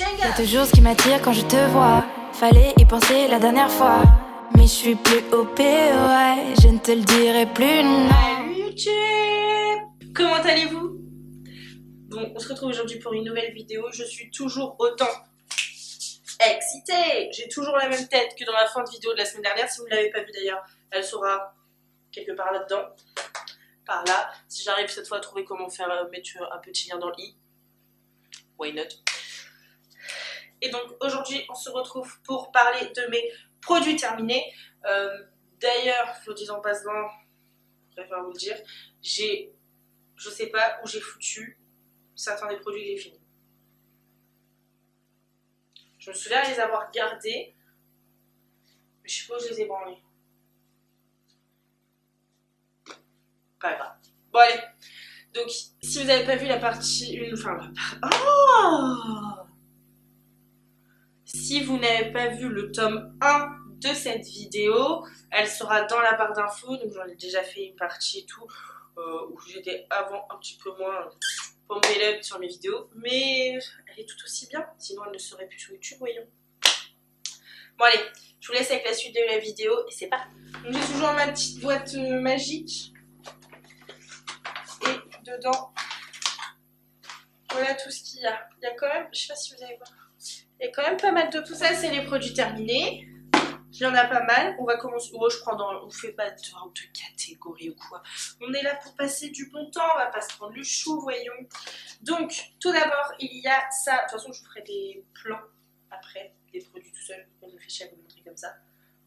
Y'a toujours ce qui m'attire quand je te vois. Fallait y penser la dernière fois. Mais je suis plus OP, ouais. Je ne te le dirai plus, non. Salut YouTube! Comment allez-vous? Bon, on se retrouve aujourd'hui pour une nouvelle vidéo. Je suis toujours autant excitée. J'ai toujours la même tête que dans la fin de vidéo de la semaine dernière. Si vous ne l'avez pas vue d'ailleurs, elle sera quelque part là-dedans. Par là. Si j'arrive cette fois à trouver comment faire mettre un petit lien dans le i. Why not? Et donc aujourd'hui, on se retrouve pour parler de mes produits terminés. D'ailleurs, je le dis en passant, je préfère vous le dire, je sais pas où j'ai foutu certains des produits que j'ai finis. Je me souviens les avoir gardés, mais je sais pas où je les ai branlés. Pas grave. Bon allez, donc si vous n'avez pas vu la partie 1, si vous n'avez pas vu le tome 1 de cette vidéo, elle sera dans la barre d'infos, donc j'en ai déjà fait une partie et tout, où j'étais avant un petit peu moins pompée sur mes vidéos, mais elle est tout aussi bien, sinon elle ne serait plus sur YouTube, voyons. Bon allez, je vous laisse avec la suite de la vidéo et c'est parti. Donc j'ai toujours ma petite boîte magique et dedans, voilà tout ce qu'il y a. Il y a quand même, je sais pas si vous allez voir, il y a quand même pas mal de tout ça, c'est les produits terminés. Il y en a pas mal. On va commencer. Oh, je prends dans. On fait pas de catégorie ou quoi. On est là pour passer du bon temps. On va pas se prendre le chou, voyons. Donc, tout d'abord, il y a ça. De toute façon, je vous ferai des plans après, des produits tout seuls. Je réfléchis à vous montrer comme ça.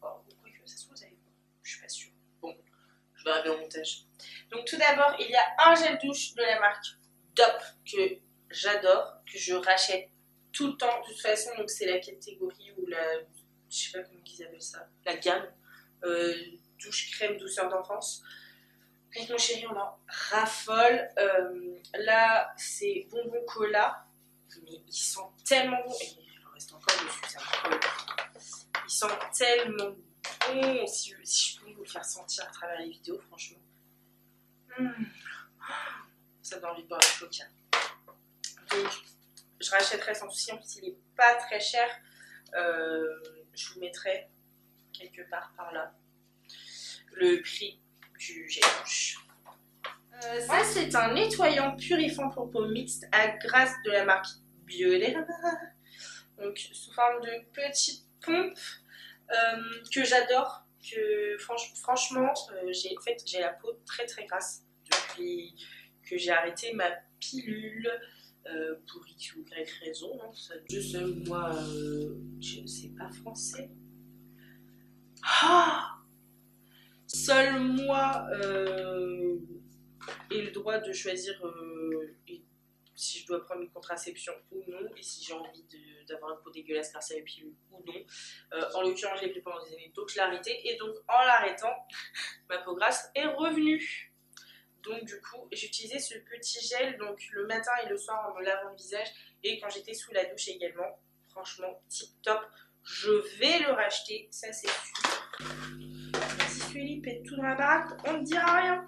Oh, pourquoi que ça se trouve, vous allez voir. Je suis pas sûre. Bon, je verrai bien au montage. Donc, tout d'abord, il y a un gel douche de la marque DOP que j'adore, que je rachète tout le temps. De toute façon, donc c'est la catégorie où la. Je sais pas comment ils appellent ça, la gamme douche crème douceur d'enfance. Avec mon chéri, on en raffole. Là, c'est bonbon cola, mais ils sentent tellement bon. Et il en reste encore dessus, c'est incroyable. Ils sentent tellement bon. Si je peux vous le faire sentir à travers les vidéos, franchement. Ça donne envie de boire le coca. Donc, je rachèterai sans souci. En plus, il est pas très cher. Je vous mettrai quelque part par là le prix du gel douche. Ça c'est un nettoyant purifiant pour peau mixte à graisse de la marque Bioderma. Donc sous forme de petite pompe que j'adore. Que franchement j'ai la peau très très grasse depuis que j'ai arrêté ma pilule. Pour X ou Y raison, hein, ça, je sais, moi, je ne sais pas français. Seul moi ai le droit de choisir si je dois prendre une contraception ou non, et si j'ai envie d'avoir une peau dégueulasse grâce à la pilule ou non. En l'occurrence, je l'ai pris pendant des années, donc je l'ai arrêté, et donc en l'arrêtant, ma peau grasse est revenue. Donc du coup, j'utilisais ce petit gel donc le matin et le soir en me lavant le visage et quand j'étais sous la douche également. Franchement, tip top. Je vais le racheter, ça c'est sûr. Si Sully pète tout dans la baraque, on ne dira rien.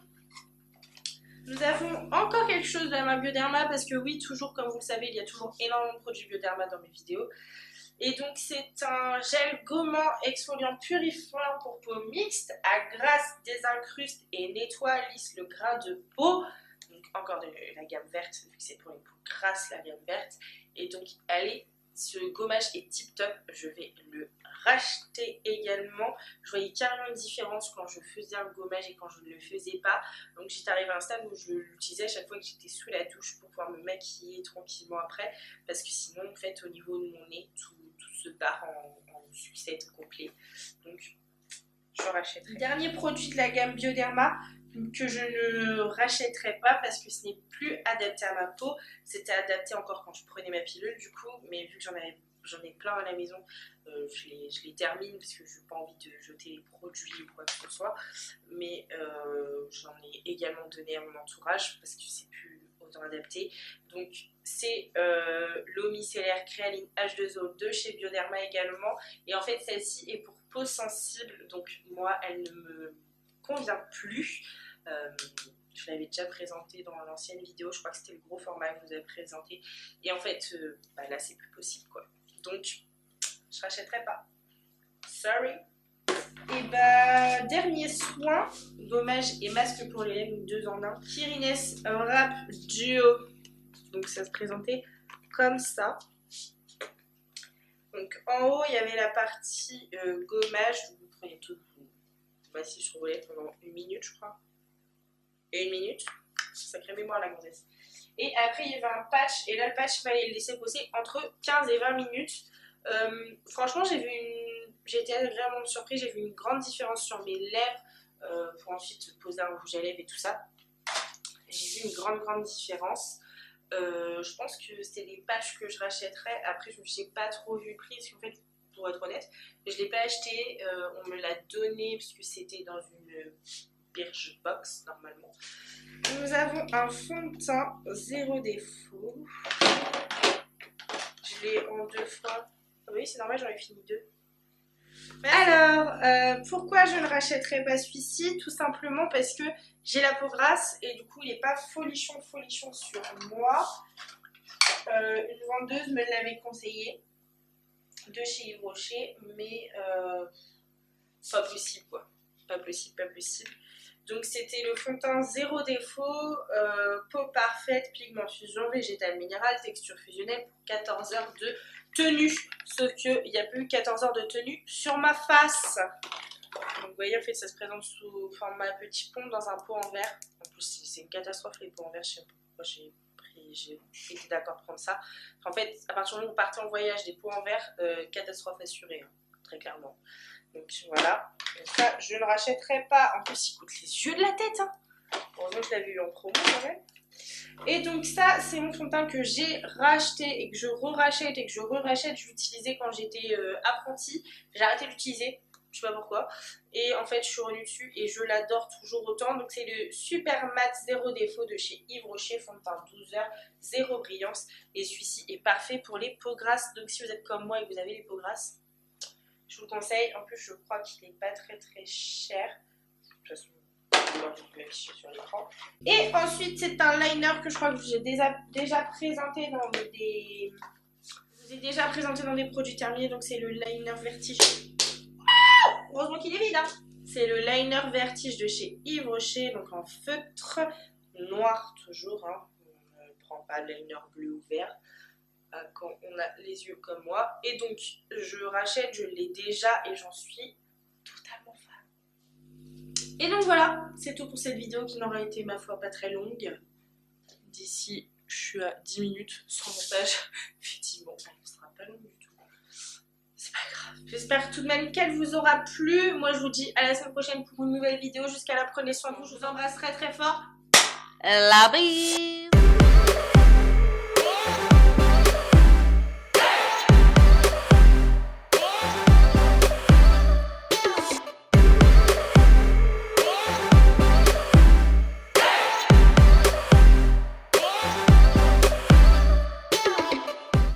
Nous avons encore quelque chose de la marque Bioderma parce que oui, toujours comme vous le savez, il y a toujours énormément de produits Bioderma dans mes vidéos. Et donc c'est un gel gommant exfoliant purifiant pour peau mixte à grasse, désincruste et nettoie, lisse le grain de peau. Donc encore de la gamme verte, vu que c'est pour les peaux grasses la gamme verte. Et donc allez, ce gommage est tip top, je vais le racheter également. Je voyais carrément une différence quand je faisais un gommage et quand je ne le faisais pas. Donc j'étais arrivée à un stade où je l'utilisais à chaque fois que j'étais sous la douche pour pouvoir me maquiller tranquillement après. Parce que sinon, en fait, au niveau de mon nez, tout se barre en sucette complet. Donc je rachèterai. Le dernier produit de la gamme Bioderma que je ne rachèterai pas parce que ce n'est plus adapté à ma peau. C'était adapté encore quand je prenais ma pilule du coup, mais vu que j'en ai plein à la maison, je les termine parce que je n'ai pas envie de jeter les produits ou quoi que ce soit. Mais j'en ai également donné à mon entourage parce que c'est plus autant adapté. Donc c'est l'eau micellaire Créaline H2O de chez Bioderma également. Et en fait celle-ci est pour peau sensible, donc moi elle ne me convient plus. Je l'avais déjà présenté dans l'ancienne vidéo, je crois que c'était le gros format que je vous avais présenté. Et en fait, là c'est plus possible quoi. Donc, je rachèterai pas. Sorry. Et dernier soin, gommage et masque pour les lèvres, 2 en 1. Kirines Wrap Duo. Donc ça se présentait comme ça. Donc en haut, il y avait la partie gommage. Vous prenez tout, vous massez sur vos lèvres pendant 1 minute, je crois. Et 1 minute. Sacrée mémoire la gonzesse. Et après, il y avait un patch. Et là, le patch, il fallait le laisser poser entre 15 et 20 minutes. Franchement, j'ai été agréablement surprise. J'ai vu une grande différence sur mes lèvres pour ensuite poser un rouge à lèvres et tout ça. J'ai vu une grande différence. Je pense que c'était des patchs que je rachèterais. Après, je n'ai pas trop vu le prix. Parce qu'en fait, pour être honnête, je ne l'ai pas acheté. On me l'a donné parce que c'était dans une Birchbox normalement. Nous avons un fond de teint 0 défaut. Je l'ai en 2 fois. Ah oui, c'est normal, j'en ai fini 2. Alors, pourquoi je ne rachèterai pas celui-ci? Tout simplement parce que j'ai la peau grasse et du coup, il n'est pas folichon sur moi. Une vendeuse me l'avait conseillé de chez Yves Rocher, mais pas possible quoi. Pas possible. Donc c'était le fond de teint 0 défaut, peau parfaite, pigment fusion, végétal minéral, texture fusionnelle pour 14 heures de tenue. Sauf qu'il n'y a plus 14 heures de tenue sur ma face. Donc vous voyez, en fait, ça se présente sous format petit pont dans un pot en verre. En plus, c'est une catastrophe les pots en verre, je sais pas pourquoi j'ai été d'accord de prendre ça. En fait, à partir du moment où vous partez en voyage, des pots en verre, catastrophe assurée, hein, très clairement. Donc voilà, et ça je ne rachèterai pas. En plus il coûte les yeux de la tête hein. Heureusement que je l'avais eu en promo quand même. Et donc ça c'est mon fond de teint que j'ai racheté et que je re-rachète et que je re-rachète. Je l'utilisais quand j'étais apprentie. J'ai arrêté d'utiliser, je sais pas pourquoi. Et en fait je suis revenue dessus et je l'adore toujours autant. Donc c'est le Super Matte 0 défaut de chez Yves Rocher, fond de teint 12 heures, 0 brillance. Et celui-ci est parfait pour les peaux grasses. Donc si vous êtes comme moi et que vous avez les peaux grasses, je vous le conseille. En plus, je crois qu'il n'est pas très cher. De toute façon, je vais afficher sur l'écran. Et ensuite, c'est un liner que je crois que je vous ai déjà présenté dans des... Je vous ai déjà présenté dans des produits terminés. Donc, c'est le liner Vertige. Heureusement qu'il est vide. Hein. C'est le liner Vertige de chez Yves Rocher. Donc, en feutre noir toujours. Hein. On ne prend pas le liner bleu ou vert quand on a les yeux comme moi. Et donc je rachète, je l'ai déjà et j'en suis totalement fan. Et donc voilà, c'est tout pour cette vidéo qui n'aura été ma foi pas très longue. D'ici je suis à 10 minutes sans montage. Effectivement, elle ne sera pas longue du tout. C'est pas grave. J'espère tout de même qu'elle vous aura plu. Moi je vous dis à la semaine prochaine pour une nouvelle vidéo. Jusqu'à là, prenez soin de vous. Je vous embrasse très fort. La bise.